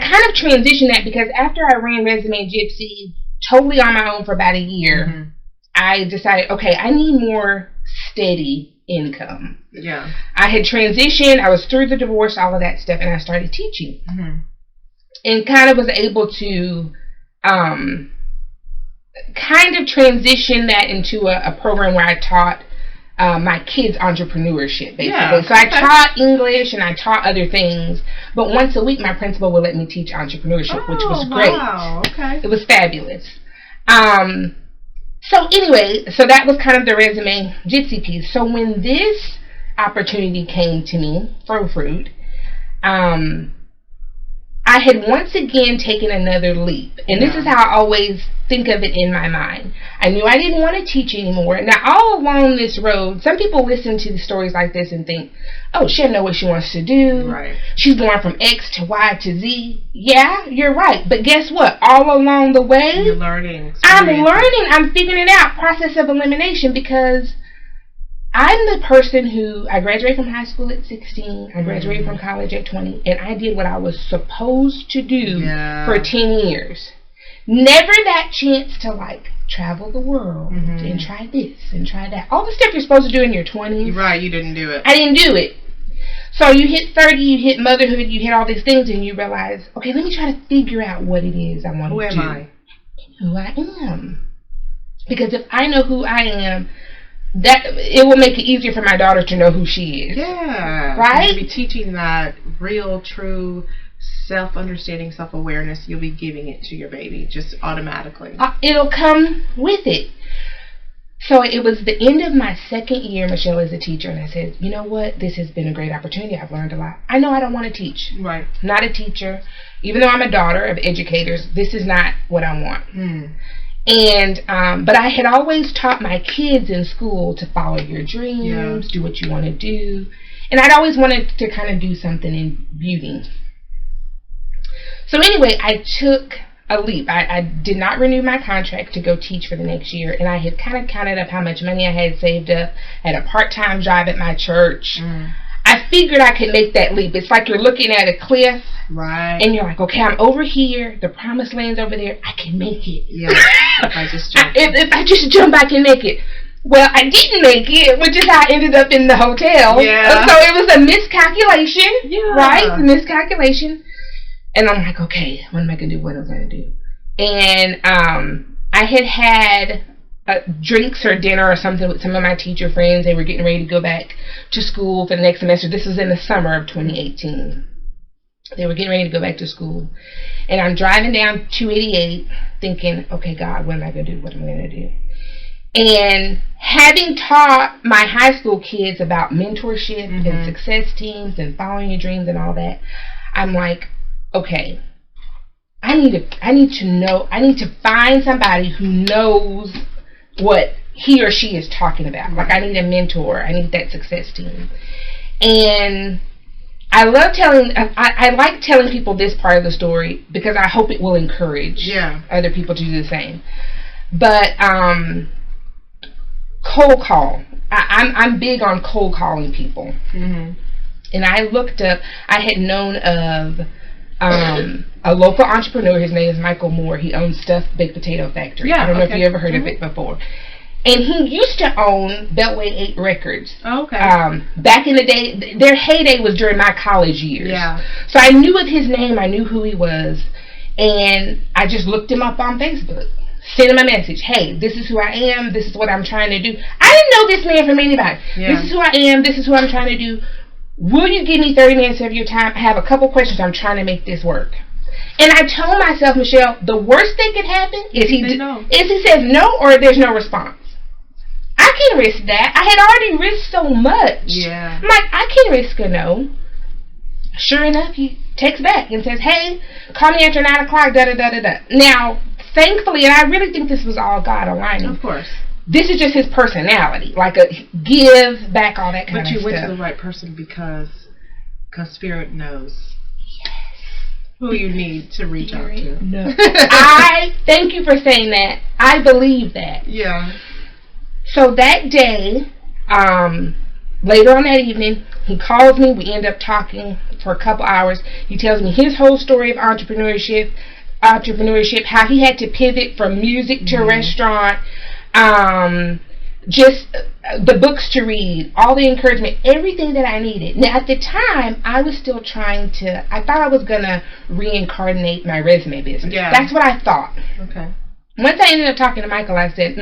kind of transitioned that because after I ran Resume Gypsy totally on my own for about a year, I decided, okay, I need more steady income. Yeah. I had transitioned, I was through the divorce, all of that stuff, and I started teaching. And kind of was able to kind of transition that into a program where I taught my kids entrepreneurship, basically. Yeah, so I taught English and I taught other things, but once a week my principal would let me teach entrepreneurship, which was great. Wow, okay. It was fabulous. So anyway, so that was kind of the Resume Gypsy piece. So when this opportunity came to me, Fro Fruit, I had once again taken another leap. And this is how I always think of it in my mind. I knew I didn't want to teach anymore. Now, all along this road, some people listen to stories like this and think, oh, she doesn't know what she wants to do. Right. She's going from X to Y to Z. Yeah, you're right. But guess what? All along the way, you're learning. I'm learning. I'm figuring it out. Process of elimination, because I'm the person who, I graduated from high school at 16, I graduated from college at 20, and I did what I was supposed to do for 10 years. Never that chance to, like, travel the world and try this and try that. All the stuff you're supposed to do in your 20s. Right, you didn't do it. I didn't do it. So you hit 30, you hit motherhood, you hit all these things, and you realize, okay, let me try to figure out what it is I want to do. Who am I? Who I am. Because if I know who I am, that it will make it easier for my daughter to know who she is. Yeah. Right? You'll be teaching that real, true self-understanding, self-awareness. You'll be giving it to your baby just automatically. It'll come with it. So it was the end of my second year, Michelle, as a teacher, and I said, you know what? This has been a great opportunity. I've learned a lot. I know I don't want to teach. Right. Not a teacher. Even though I'm a daughter of educators, this is not what I want. And but I had always taught my kids in school to follow your dreams, do what you want to do. And I'd always wanted to kind of do something in beauty. So anyway, I took a leap. I did not renew my contract to go teach for the next year, and I had kind of counted up how much money I had saved up. I had a part-time job at my church. I figured I could make that leap. It's like you're looking at a cliff, right? And you're like, okay, I'm over here. The promised land's over there. I can make it. Yeah. If I just jump. If I just jump, I can make it. Well, I didn't make it, which is how I ended up in the hotel. Yeah. So it was a miscalculation, right? Miscalculation. And I'm like, okay, what am I going to do? What am I going to do? And I had drinks or dinner or something with some of my teacher friends. They were getting ready to go back to school for the next semester. This was in the summer of 2018. They were getting ready to go back to school. And I'm driving down 288 thinking, okay, God, what am I going to do? What am I going to do? And having taught my high school kids about mentorship and success teams and following your dreams and all that, I'm like, okay, I need to find somebody who knows what he or she is talking about. Like, I need a mentor. I need that success team. And I like telling people this part of the story because I hope it will encourage other people to do the same. But cold call. I'm big on cold calling people. And I looked up, I had known of a local entrepreneur. His name is Michael Moore. He owns Stuffed Baked Potato Factory. I don't know if you ever heard of it before. And he used to own Beltway 8 Records. Back in the day, their heyday was during my college years. So I knew of his name. I knew who he was. And I just looked him up on Facebook. Sent him a message. Hey, this is who I am. This is what I'm trying to do. I didn't know this man from anybody. This is who I am. This is who I'm trying to do. Will you give me 30 minutes of your time? I have a couple questions. I'm trying to make this work. And I told myself, Michelle, the worst that could happen is he says no or there's no response. I can risk that. I had already risked so much. I'm like, I can risk a no. Sure enough, he texts back and says, hey, call me after 9 o'clock, da-da-da-da-da. Now, thankfully, and I really think this was all God aligning. Of course. This is just his personality, like a give back, all that kind of stuff. But you went to the right person because Spirit knows who you need to reach out to. No. I thank you for saying that. I believe that. So that day, later on that evening, he calls me. We end up talking for a couple hours. He tells me his whole story of entrepreneurship, how he had to pivot from music to restaurant, just the books to read, all the encouragement, everything that I needed. Now, at the time, I was still I thought I was going to reincarnate my resume business. Yeah. That's what I thought. Okay. Once I ended up talking to Michael, I said,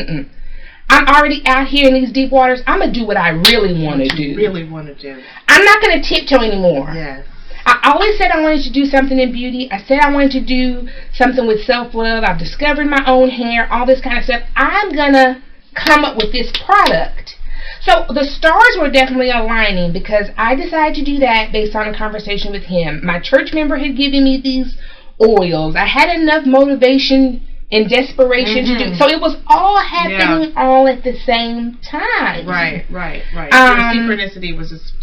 I'm already out here in these deep waters. I'm going to do what I really want to do. I'm not going to tiptoe anymore. Yes. I always said I wanted to do something in beauty. I said I wanted to do something with self-love. I've discovered my own hair, all this kind of stuff. I'm going to come up with this product. So the stars were definitely aligning because I decided to do that based on a conversation with him. My church member had given me these oils. I had enough motivation and desperation to do. So it was all happening all at the same time. Right. Your synchronicity was just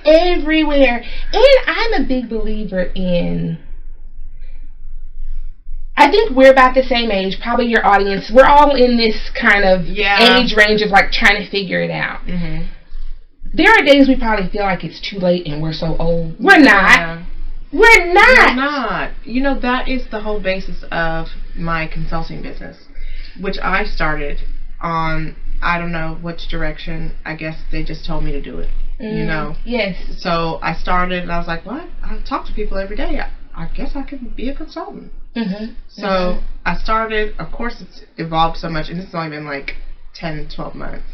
everywhere. And I'm a big believer in, I think we're about the same age, probably your audience. We're all in this kind of age range of like trying to figure it out. There are days we probably feel like it's too late and we're so old. We're not. We're not. You know, that is the whole basis of my consulting business, which I started on, I don't know which direction. I guess they just told me to do it, you know. Yes. So I started and I was like, what? I talk to people every day. I guess I could be a consultant. So I started, of course it's evolved so much, and it's only been like 10, 12 months.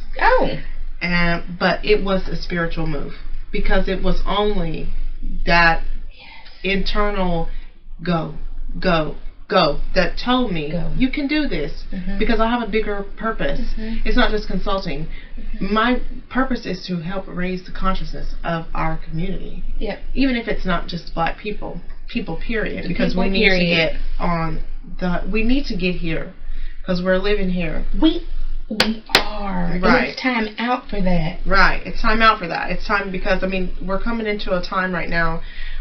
But it was a spiritual move because it was only that internal go that told me you can do this because I have a bigger purpose. It's not just consulting. My purpose is to help raise the consciousness of our community. Even if it's not just black people period, because we need to get on we need to get here because we're living here. We are. Right. And it's time out for that. Right. It's time out for that. It's time because, I mean, we're coming into a time right now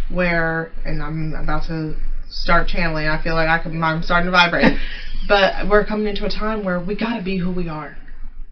where, and I'm about to start channeling, I feel like I'm starting to vibrate, but we're coming into a time where we got to be who we are.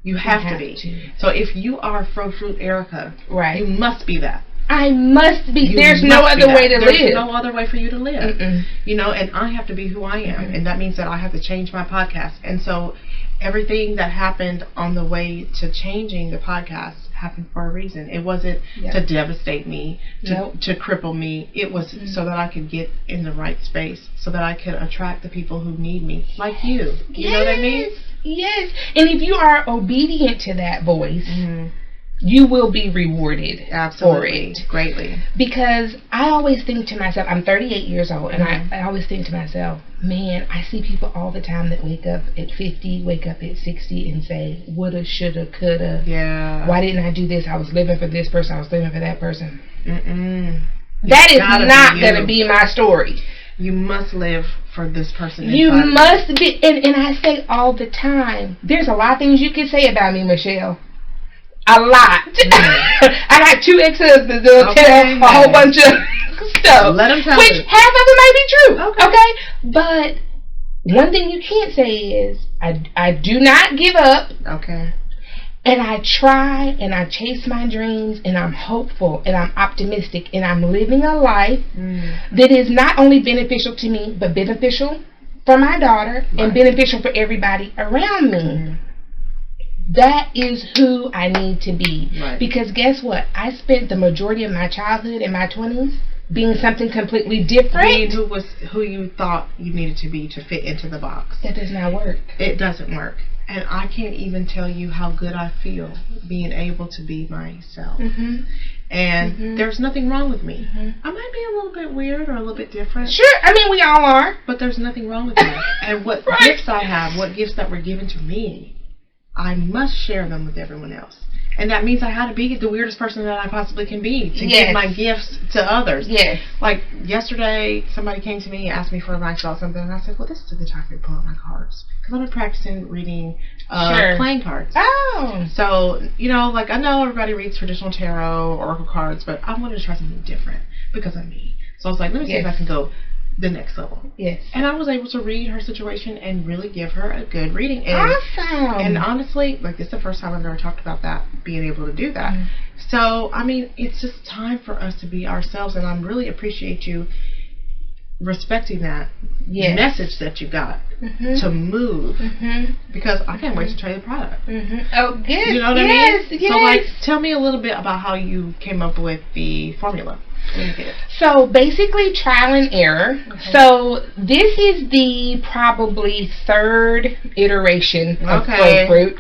You have to be. So if you are Fro Fruit Erika, you must be that. I must be. There's no other way to live. There's no other way for you to live. You know, and I have to be who I am. And that means that I have to change my podcast. And so everything that happened on the way to changing the podcast happened for a reason. It wasn't to devastate me, to cripple me. It was so that I could get in the right space, so that I could attract the people who need me, like you. You know what I mean? Yes. And if you are obedient to that voice, you will be rewarded for it. Greatly. Because I always think to myself, I'm 38 years old, and I always think to myself, man, I see people all the time that wake up at 50, wake up at 60 and say, woulda, shoulda, coulda. Why didn't I do this? I was living for this person. I was living for that person. That is not going to be my story. You must live for this person. You must be. And I say all the time, there's a lot of things you can say about me, Michelle. A lot. I got 2 ex-husbands that'll tell a whole bunch of stuff. Let them tell which half of it may be true. Okay? But one thing you can't say is, I do not give up. And I try and I chase my dreams and I'm hopeful and I'm optimistic and I'm living a life that is not only beneficial to me, but beneficial for my daughter and beneficial for everybody around me. That is who I need to be. Because guess what? I spent the majority of my childhood in my 20s being something completely different. Being who you thought you needed to be to fit into the box. That does not work. It doesn't work. And I can't even tell you how good I feel being able to be myself. And there's nothing wrong with me. I might be a little bit weird or a little bit different. Sure, I mean, we all are. But there's nothing wrong with me. And what gifts I have, what gifts that were given to me, I must share them with everyone else. And that means I had to be the weirdest person that I possibly can be to give my gifts to others. Like yesterday, somebody came to me and asked me for advice about something, and I said, well, this is a good time for me to pull out my cards. Because I've been practicing reading playing cards. So, you know, like I know everybody reads traditional tarot, oracle cards, but I wanted to try something different because of me. So I was like, let me see if I can go the next level. Yes. And I was able to read her situation and really give her a good reading. And, awesome. And honestly, like, this is the first time I've ever talked about that, being able to do that. Mm-hmm. So, I mean, it's just time for us to be ourselves, and I really appreciate you respecting that message that you got to move, because I can't wait to try the product. Oh, good. You know what I mean? Yes. So, like, tell me a little bit about how you came up with the formula. So basically trial and error. So this is the probably third iteration of Flow Fruit.